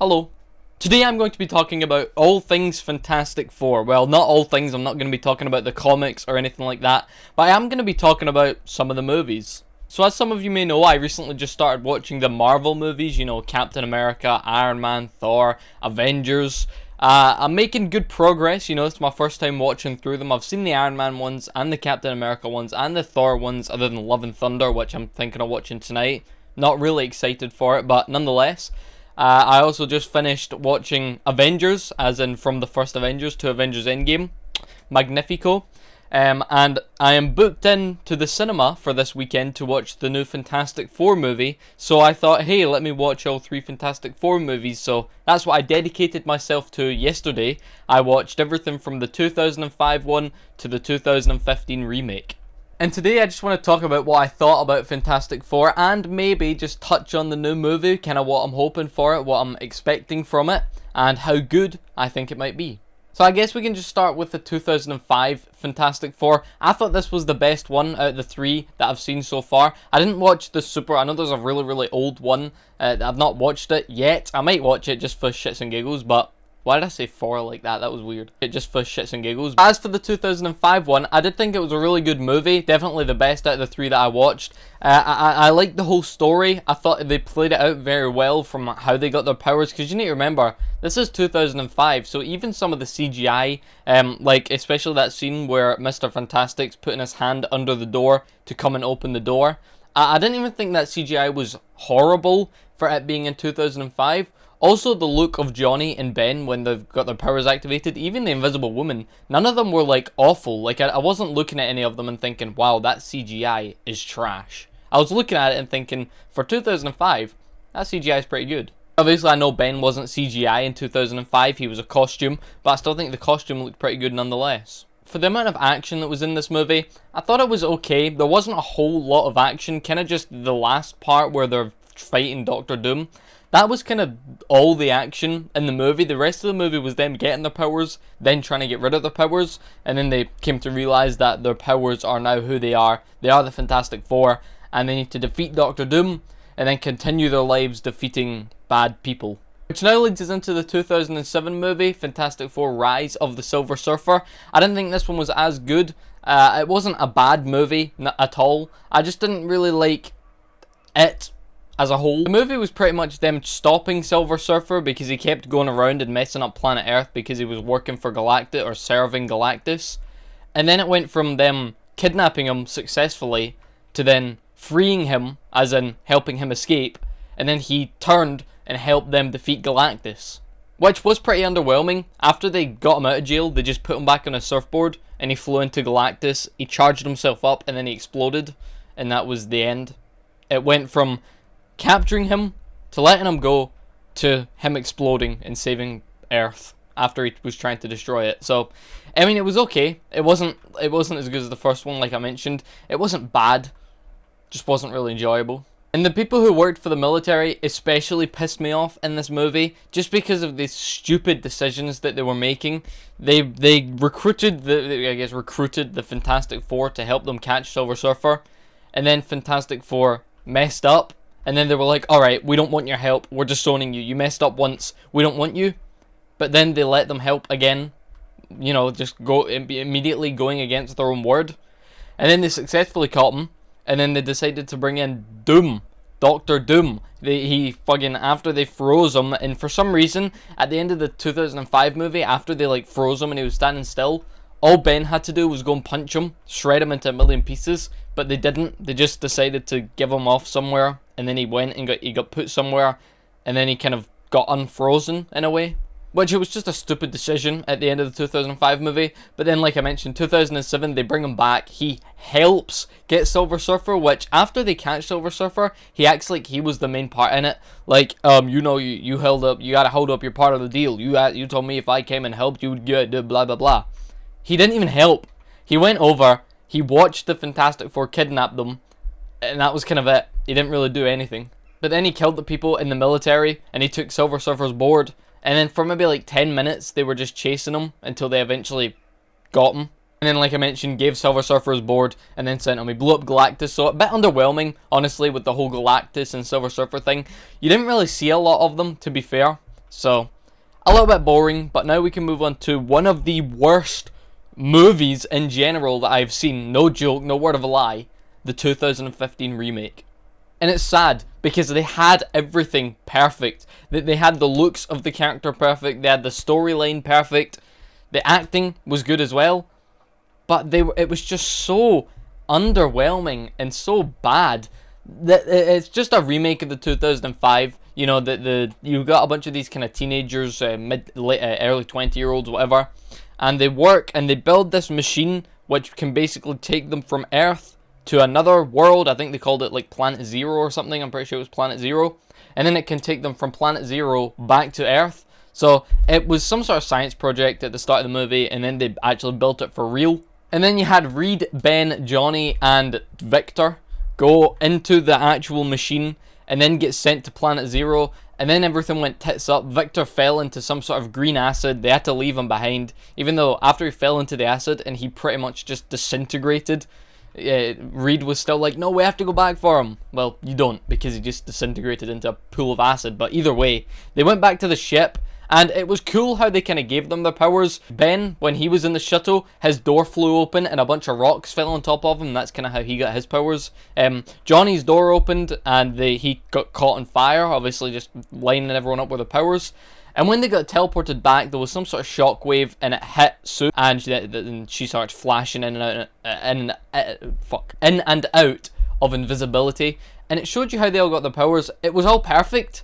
Hello. Today I'm going to be talking about all things Fantastic Four. Well, not all things, I'm not going to be talking about the comics or anything like that, but I am going to be talking about some of the movies. So as some of you may know, I recently just started watching the Marvel movies, Captain America, Iron Man, Thor, Avengers. I'm making good progress, it's my first time watching through them. I've seen the Iron Man ones, and the Captain America ones, and the Thor ones, other than Love and Thunder, which I'm thinking of watching tonight. Not really excited for it, but nonetheless. I also just finished watching Avengers, as in from the first Avengers to Avengers Endgame. Magnifico. And I am booked in to the cinema for this weekend to watch the new Fantastic Four movie. So I thought, hey, let me watch all three Fantastic Four movies. So that's what I dedicated myself to yesterday. I watched everything from the 2005 one to the 2015 remake. And today I just want to talk about what I thought about Fantastic Four and maybe just touch on the new movie, kind of what I'm hoping for it, what I'm expecting from it, and how good I think it might be. So I guess we can just start with the 2005 Fantastic Four. I thought this was the best one out of the three that I've seen so far. I didn't watch I know there's a really old one. I've not watched it yet. I might watch it just for shits and giggles, but why did I say 4 like that? That was weird. Just for shits and giggles. As for the 2005 one, I did think it was a really good movie. Definitely the best out of the three that I watched. I liked the whole story. I thought they played it out very well from how they got their powers. Because you need to remember, this is 2005. So even some of the CGI, like especially that scene where Mr. Fantastic's putting his hand under the door to come and open the door. I didn't even think that CGI was horrible for it being in 2005. Also, the look of Johnny and Ben when they've got their powers activated, even the Invisible Woman, none of them were like awful. Like I wasn't looking at any of them and thinking, wow, that CGI is trash. I was looking at it and thinking, for 2005, that CGI is pretty good. Obviously, I know Ben wasn't CGI in 2005, he was a costume, but I still think the costume looked pretty good nonetheless. For the amount of action that was in this movie, I thought it was okay. There wasn't a whole lot of action, kind of just the last part where they're fighting Doctor Doom. That was kind of all the action in the movie. The rest of the movie was them getting their powers, then trying to get rid of their powers, and then they came to realize that their powers are now who they are. They are the Fantastic Four, and they need to defeat Doctor Doom, and then continue their lives defeating bad people. Which now leads us into the 2007 movie, Fantastic Four Rise of the Silver Surfer. I didn't think this one was as good. It wasn't a bad movie at all. I just didn't really like it as a whole. The movie was pretty much them stopping Silver Surfer because he kept going around and messing up planet Earth because he was working for Galactus or serving Galactus. And then it went from them kidnapping him successfully to then freeing him, as in helping him escape, and then he turned and helped them defeat Galactus. Which was pretty underwhelming. After they got him out of jail, they just put him back on a surfboard and he flew into Galactus, he charged himself up and then he exploded, and that was the end. It went from capturing him to letting him go to him exploding and saving Earth after he was trying to destroy it. So I mean, it was okay. It wasn't as good as the first one, like I mentioned. It wasn't bad, just wasn't really enjoyable. And the people who worked for the military especially pissed me off in this movie, just because of the stupid decisions that they were making. They recruited the Fantastic Four to help them catch Silver Surfer, and then Fantastic Four messed up. And then they were like, alright, we don't want your help, we're disowning you. You messed up once, we don't want you. But then they let them help again. Just go immediately going against their own word. And then they successfully caught him. And then they decided to bring in Doom. Doctor Doom. After they froze him, and for some reason, at the end of the 2005 movie, after they froze him and he was standing still, all Ben had to do was go and punch him, shred him into a million pieces, but they didn't. They just decided to give him off somewhere, and then he went and he got put somewhere, and then he kind of got unfrozen in a way. Which it was just a stupid decision at the end of the 2005 movie. But then, like I mentioned, 2007, they bring him back. He helps get Silver Surfer, which after they catch Silver Surfer, he acts like he was the main part in it. You held up, you gotta hold up your part of the deal. You told me if I came and helped, you would get blah blah blah. He didn't even help. He went over, he watched the Fantastic Four kidnap them, and that was kind of it. He didn't really do anything. But then he killed the people in the military, and he took Silver Surfer's board. And then for maybe 10 minutes, they were just chasing him until they eventually got him. And then, like I mentioned, gave Silver Surfer his board and then sent him. He blew up Galactus, so a bit underwhelming, honestly, with the whole Galactus and Silver Surfer thing. You didn't really see a lot of them, to be fair. So, a little bit boring, but now we can move on to one of the worst movies in general that I've seen. No joke, no word of a lie. The 2015 remake. And it's sad because they had everything perfect. They had the looks of the character perfect. They had the storyline perfect. The acting was good as well. But it was just so underwhelming and so bad that it's just a remake of the 2005. You know, you got a bunch of these kind of teenagers, early 20-year-olds, whatever, and they work and they build this machine which can basically take them from Earth to another world. I think they called it like Planet Zero or something. I'm pretty sure it was Planet Zero. And then it can take them from Planet Zero back to Earth. So it was some sort of science project at the start of the movie, and then they actually built it for real. And then you had Reed, Ben, Johnny, and Victor go into the actual machine and then get sent to Planet Zero. And then everything went tits up. Victor fell into some sort of green acid. They had to leave him behind. Even though after he fell into the acid and he pretty much just disintegrated, Reed was still like, no, we have to go back for him. Well, you don't, because he just disintegrated into a pool of acid. But either way, they went back to the ship, and it was cool how they kind of gave them their powers. Ben, when he was in the shuttle, his door flew open and a bunch of rocks fell on top of him. That's kind of how he got his powers. Johnny's door opened and he got caught on fire, obviously just lining everyone up with their powers. And when they got teleported back, there was some sort of shockwave, and it hit Sue, and she started flashing in and out of invisibility. And it showed you how they all got their powers. It was all perfect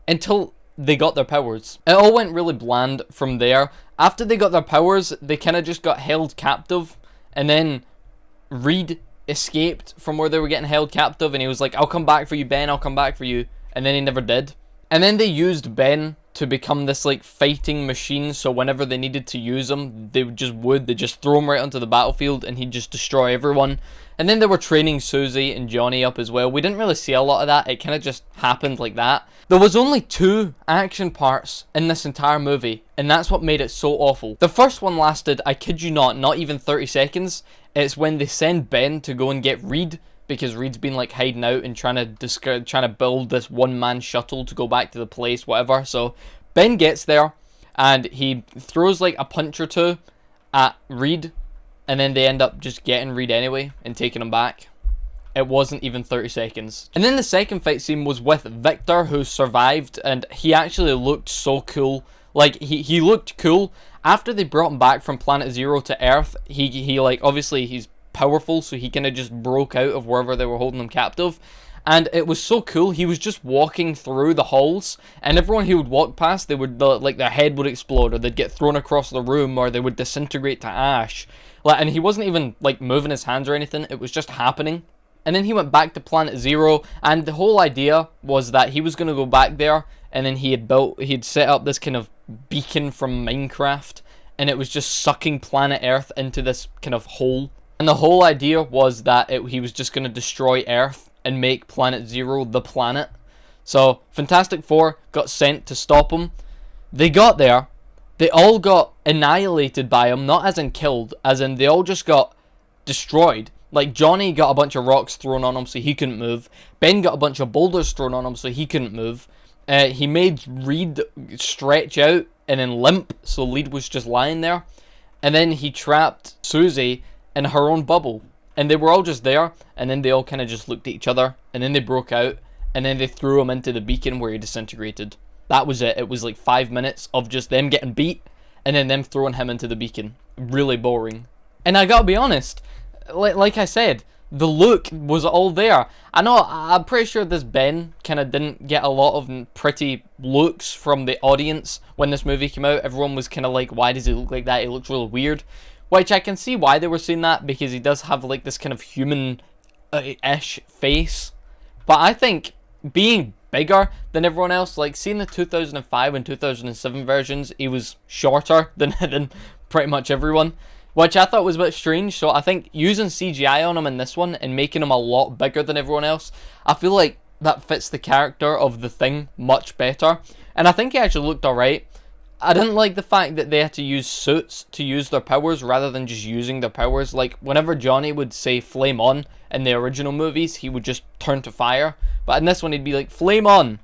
until they got their powers. It all went really bland from there. After they got their powers, they kind of just got held captive, and then Reed escaped from where they were getting held captive, and he was like, I'll come back for you, Ben, I'll come back for you. And then he never did. And then they used Ben to become this like fighting machine, so whenever they needed to use him, they just throw him right onto the battlefield and he'd just destroy everyone. And then they were training Susie and Johnny up as well. We didn't really see a lot of that. It kind of just happened like that. There was only 2 action parts in this entire movie, and that's what made it so awful. The first one lasted, I kid you not even 30 seconds. It's when they send Ben to go and get Reed, because Reed's been like hiding out and trying to build this one-man shuttle to go back to the place, whatever. So Ben gets there and he throws like a punch or two at Reed, and then they end up just getting Reed anyway and taking him back. It wasn't even 30 seconds. And then the second fight scene was with Victor, who survived, and he actually looked so cool. Like, he looked cool. After they brought him back from Planet Zero to Earth, he like, obviously he's powerful, so he kind of just broke out of wherever they were holding him captive. And it was so cool. He was just walking through the halls, and everyone he would walk past, they would like their head would explode, or they'd get thrown across the room, or they would disintegrate to ash. Like, and he wasn't even like moving his hands or anything. It was just happening. And then he went back to Planet Zero, and the whole idea was that he was going to go back there, and then he'd set up this kind of beacon from Minecraft, and it was just sucking planet Earth into this kind of hole. And the whole idea was that he was just going to destroy Earth and make Planet Zero the planet. So Fantastic Four got sent to stop him. They got there. They all got annihilated by him, not as in killed, as in they all just got destroyed. Like, Johnny got a bunch of rocks thrown on him so he couldn't move. Ben got a bunch of boulders thrown on him so he couldn't move. He made Reed stretch out and then limp, so Reed was just lying there. And then he trapped Susie in her own bubble. And they were all just there, and then they all kind of just looked at each other, and then they broke out, and then they threw him into the beacon where he disintegrated. That was it. It was like 5 minutes of just them getting beat, and then them throwing him into the beacon. Really boring. And I gotta be honest, like I said, the look was all there. I'm pretty sure this Ben kind of didn't get a lot of pretty looks from the audience when this movie came out. Everyone was kind of like, why does he look like that? He looks really weird. Which I can see why they were saying that, because he does have like this kind of human-ish face. But I think being bigger than everyone else, like seeing the 2005 and 2007 versions, he was shorter than pretty much everyone, which I thought was a bit strange. So I think using CGI on him in this one and making him a lot bigger than everyone else, I feel like that fits the character of the Thing much better. And I think he actually looked alright. I didn't like the fact that they had to use suits to use their powers rather than just using their powers. Like, whenever Johnny would say flame on in the original movies, he would just turn to fire. But in this one, he'd be like, flame on.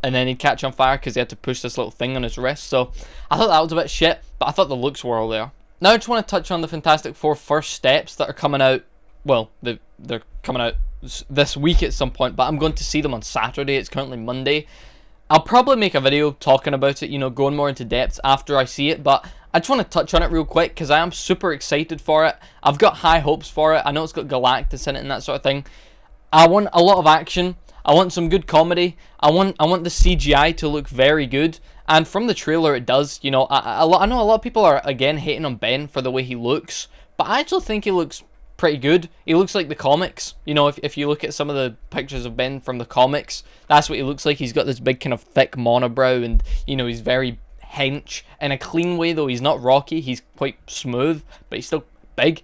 and then he'd catch on fire because he had to push this little thing on his wrist. So I thought that was a bit shit, but I thought the looks were all there. Now I just want to touch on the Fantastic Four first steps that are coming out. Well, they're coming out this week at some point, but I'm going to see them on Saturday. It's currently Monday. I'll probably make a video talking about it, you know, going more into depth after I see it, but I just want to touch on it real quick because I am super excited for it. I've got high hopes for it. I know it's got Galactus in it and that sort of thing. I want a lot of action. I want some good comedy. I want the CGI to look very good. And from the trailer, it does. You know, I know a lot of people are, again, hating on Ben for the way he looks, but I actually think he looks pretty good. He looks like the comics. You know, if you look at some of the pictures of Ben from the comics, that's what he looks like. He's got this big kind of thick monobrow, and, you know, he's very hench in a clean way, though. He's not rocky. He's quite smooth, but he's still big.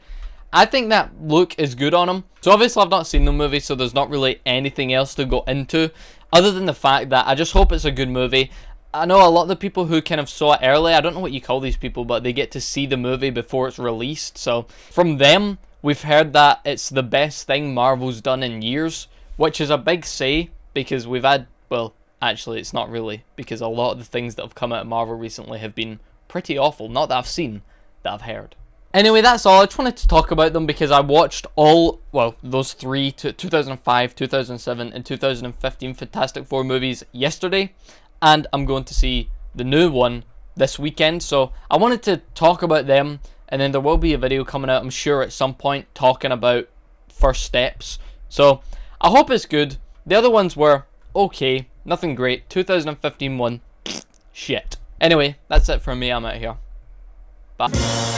I think that look is good on him. So obviously I've not seen the movie, so there's not really anything else to go into other than the fact that I just hope it's a good movie. I know a lot of the people who kind of saw it early, I don't know what you call these people, but they get to see the movie before it's released. So from them, we've heard that it's the best thing Marvel's done in years, which is a big say because we've had, well, actually it's not really, because a lot of the things that have come out of Marvel recently have been pretty awful. Not that I've seen, that I've heard. Anyway, that's all. I just wanted to talk about them because I watched all, well, those three, 2005, 2007, and 2015 Fantastic Four movies yesterday, and I'm going to see the new one this weekend, so I wanted to talk about them, and then there will be a video coming out, I'm sure, at some point, talking about first steps, so I hope it's good. The other ones were okay, nothing great. 2015 one, shit. Anyway, that's it from me. I'm out here. Bye.